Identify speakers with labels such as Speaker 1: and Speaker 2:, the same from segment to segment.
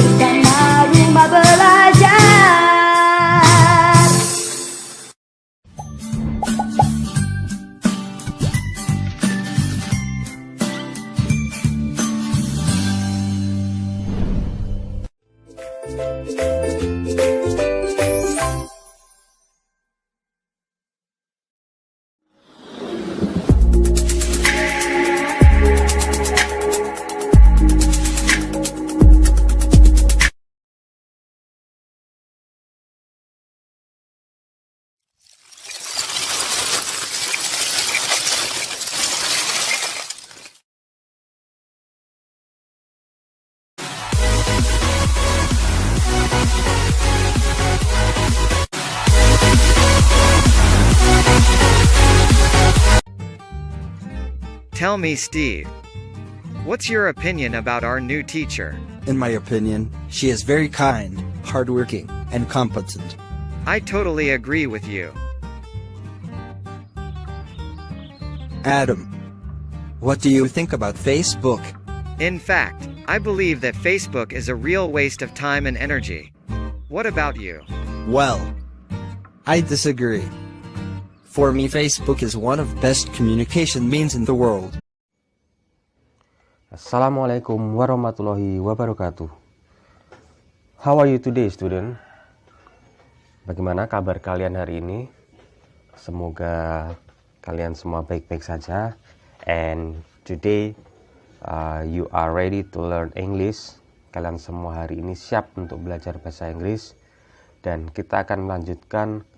Speaker 1: bersama rumah belajar.
Speaker 2: Tell me, Steve, what's your opinion about our new teacher?
Speaker 3: In my opinion, she is very kind, hardworking, and competent.
Speaker 2: I totally agree with you.
Speaker 3: Adam, what do you think about Facebook?
Speaker 2: In fact, I believe that Facebook is a real waste of time and energy. What about you?
Speaker 3: Well, I disagree. For me, Facebook is one of best communication means in the world.
Speaker 4: Assalamualaikum warahmatullahi wabarakatuh. How are you today, student? Bagaimana kabar kalian hari ini? Semoga kalian semua baik-baik saja. And today you are ready to learn English. Kalian semua hari ini siap untuk belajar bahasa Inggris. Dan kita akan melanjutkan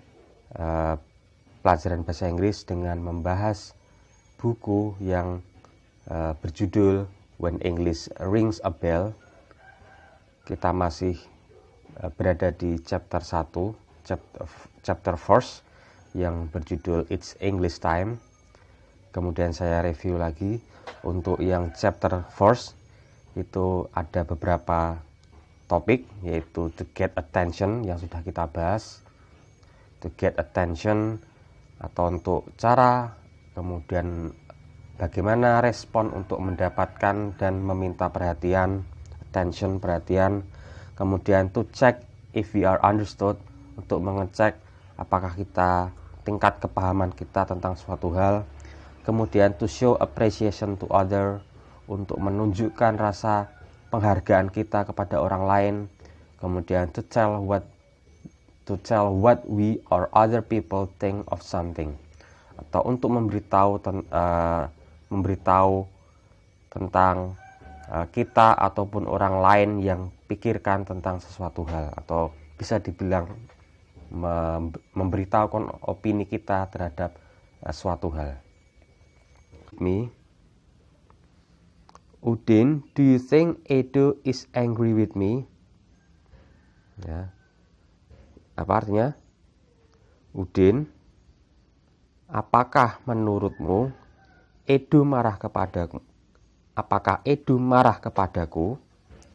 Speaker 4: pelajaran bahasa Inggris dengan membahas buku yang berjudul When English Rings a Bell. Kita masih berada di chapter 1, chapter first, yang berjudul It's English Time. Kemudian saya review lagi untuk yang chapter first, itu ada beberapa topik, yaitu to get attention yang sudah kita bahas, to get attention atau untuk cara, kemudian bagaimana respon untuk mendapatkan dan meminta perhatian, attention, perhatian. Kemudian to check if we are understood, untuk mengecek apakah kita tingkat kepahaman kita tentang suatu hal. Kemudian to show appreciation to other, untuk menunjukkan rasa penghargaan kita kepada orang lain. Kemudian to tell what we or other people think of something, atau untuk memberitahu tentang kita ataupun orang lain yang pikirkan tentang sesuatu hal, atau bisa dibilang memberitahukan opini kita terhadap suatu hal. Me, Udin, do you think Edo is angry with me? Ya. Apa artinya? Udin, apakah menurutmu Edo marah kepadaku? Apakah Edo marah kepadaku?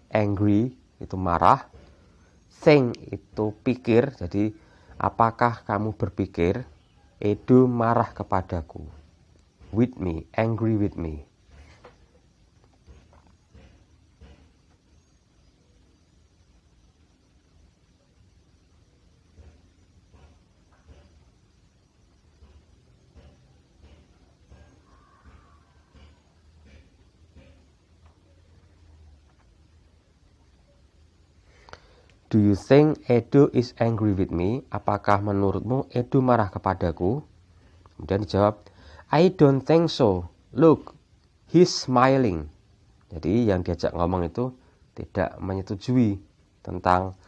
Speaker 4: Angry itu marah, think itu pikir. Jadi apakah kamu berpikir Edo marah kepadaku? With me, angry with me. Do you think Edo is angry with me? Apakah menurutmu Edo marah kepadaku? Kemudian dijawab, I don't think so. Look, he's smiling. Jadi yang diajak ngomong itu tidak menyetujui tentang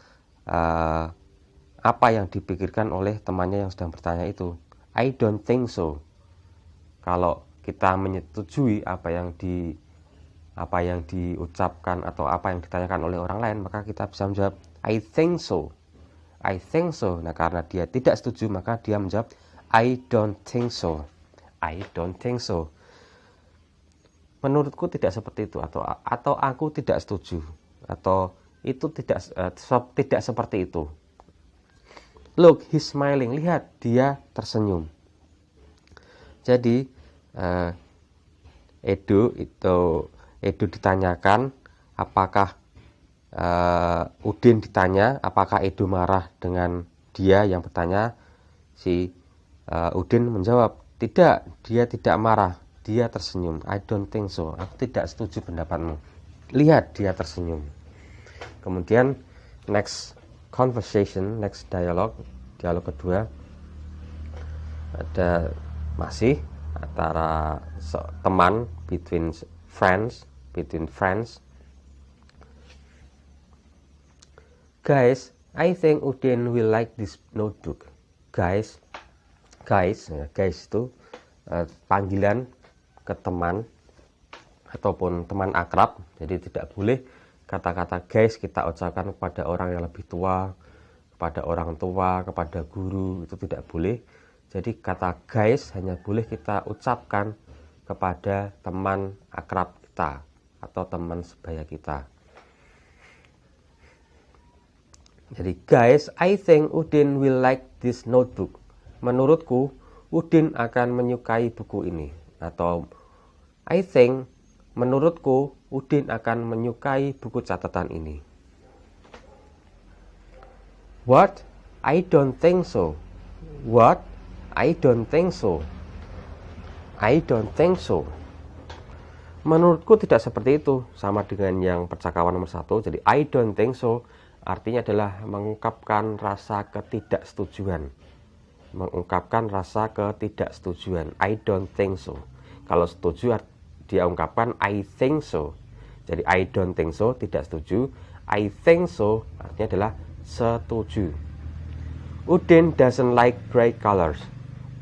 Speaker 4: apa yang dipikirkan oleh temannya yang sedang bertanya itu. I don't think so. Kalau kita menyetujui apa yang diucapkan atau apa yang ditanyakan oleh orang lain, maka kita bisa menjawab I think so. I think so. Nah, karena dia tidak setuju, maka dia menjawab I don't think so. I don't think so. Menurutku tidak seperti itu, atau aku tidak setuju, atau itu tidak seperti itu. Look, he's smiling. Lihat, dia tersenyum. Jadi Edo ditanyakan apakah Udin ditanya apakah Edo marah dengan dia yang bertanya. Si Udin menjawab, tidak, dia tidak marah, dia tersenyum. I don't think so, aku tidak setuju pendapatmu. Lihat, dia tersenyum. Kemudian next conversation, next dialog kedua, ada masih antara teman, between friends. Guys, I think Udin will like this notebook. Guys itu panggilan ke teman ataupun teman akrab. Jadi tidak boleh kata-kata guys kita ucapkan kepada orang yang lebih tua, kepada orang tua, kepada guru, itu tidak boleh. Jadi kata guys hanya boleh kita ucapkan kepada teman akrab kita atau teman sebaya kita. Jadi guys, I think Udin will like this notebook. Menurutku, Udin akan menyukai buku ini. Atau I think, menurutku, Udin akan menyukai buku catatan ini. What? I don't think so. What? I don't think so. I don't think so. Menurutku tidak seperti itu. Sama dengan yang percakapan nomor 1. Jadi I don't think so artinya adalah mengungkapkan rasa ketidaksetujuan. I don't think so. Kalau setuju dia ungkapkan I think so. Jadi I don't think so tidak setuju. I think so artinya adalah setuju. Udin doesn't like bright colors.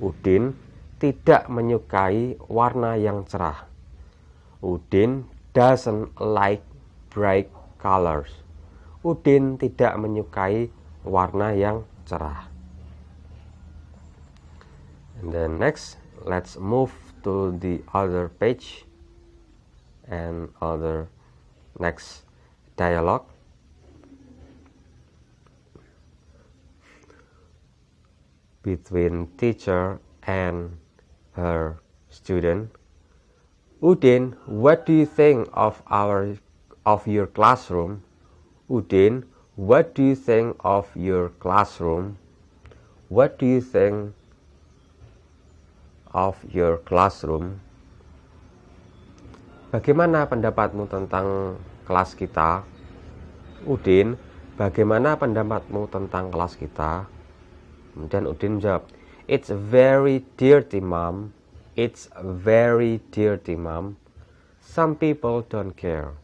Speaker 4: Udin tidak menyukai warna yang cerah. Udin doesn't like bright colors. Udin tidak menyukai warna yang cerah. And then next, let's move to the other page and other next dialogue. Between teacher and her student. Udin, what do you think of your classroom? Udin, what do you think of your classroom? What do you think of your classroom? Bagaimana pendapatmu tentang kelas kita? Udin, bagaimana pendapatmu tentang kelas kita? Kemudian Udin menjawab, it's very dirty, Mom. It's very dirty, Mom. Some people don't care.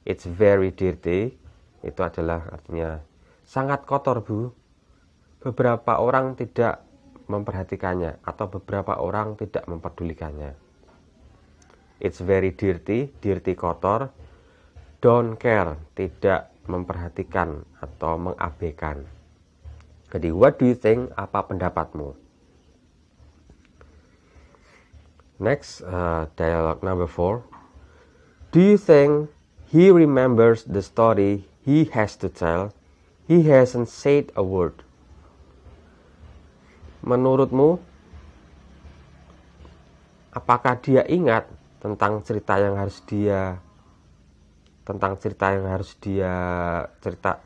Speaker 4: It's very dirty, itu adalah artinya sangat kotor, Bu. Beberapa orang tidak memperhatikannya atau beberapa orang tidak memperdulikannya. It's very dirty, dirty kotor. Don't care, tidak memperhatikan atau mengabaikan. Jadi what do you think, apa pendapatmu? Next, dialogue number 4. Do you think he remembers the story he has to tell? He hasn't said a word. Menurutmu, apakah dia ingat tentang cerita yang harus dia cerita?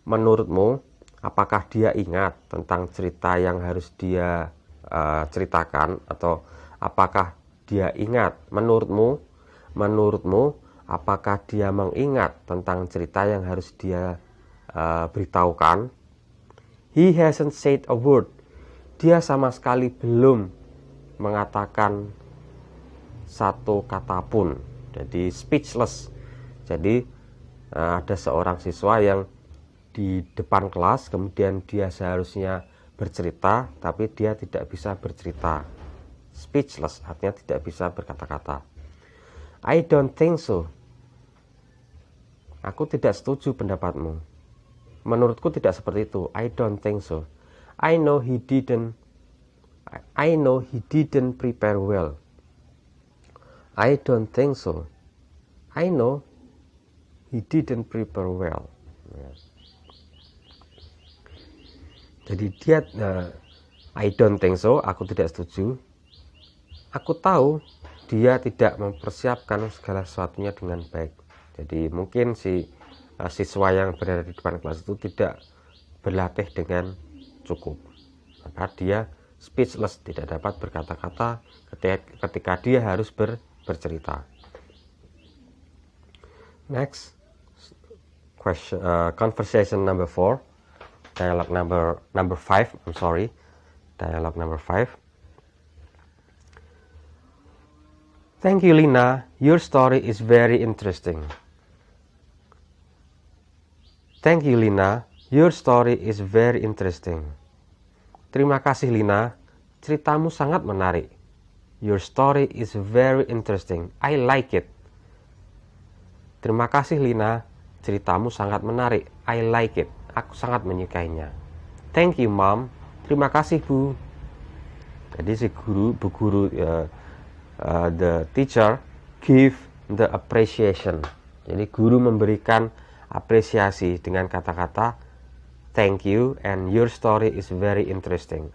Speaker 4: Menurutmu, apakah dia ingat tentang cerita yang harus dia ceritakan? Atau apakah dia ingat? Menurutmu, apakah dia mengingat tentang cerita yang harus dia beritahukan? He hasn't said a word. Dia sama sekali belum mengatakan satu kata pun. Jadi speechless. Jadi ada seorang siswa yang di depan kelas, kemudian dia seharusnya bercerita, tapi dia tidak bisa bercerita. Speechless artinya tidak bisa berkata-kata. I don't think so. Aku tidak setuju pendapatmu. Menurutku tidak seperti itu. I don't think so. I know he didn't prepare well. I don't think so. I know he didn't prepare well. Jadi dia I don't think so, aku tidak setuju. Aku tahu dia tidak mempersiapkan segala sesuatunya dengan baik. Jadi mungkin si siswa yang berada di depan kelas itu tidak berlatih dengan cukup, maka dia speechless, tidak dapat berkata-kata ketika dia harus bercerita. Next question, conversation number 4, dialogue number 5. I'm sorry, dialogue number 5. Thank you, Lina. Your story is very interesting. Thank you, Lina. Your story is very interesting. Terima kasih, Lina. Ceritamu sangat menarik. Your story is very interesting. I like it. Terima kasih, Lina. Ceritamu sangat menarik. I like it. Aku sangat menyukainya. Thank you, Mom. Terima kasih, Bu. Jadi si guru, bu guru, the teacher give the appreciation. Jadi guru memberikan apresiasi dengan kata-kata thank you and your story is very interesting.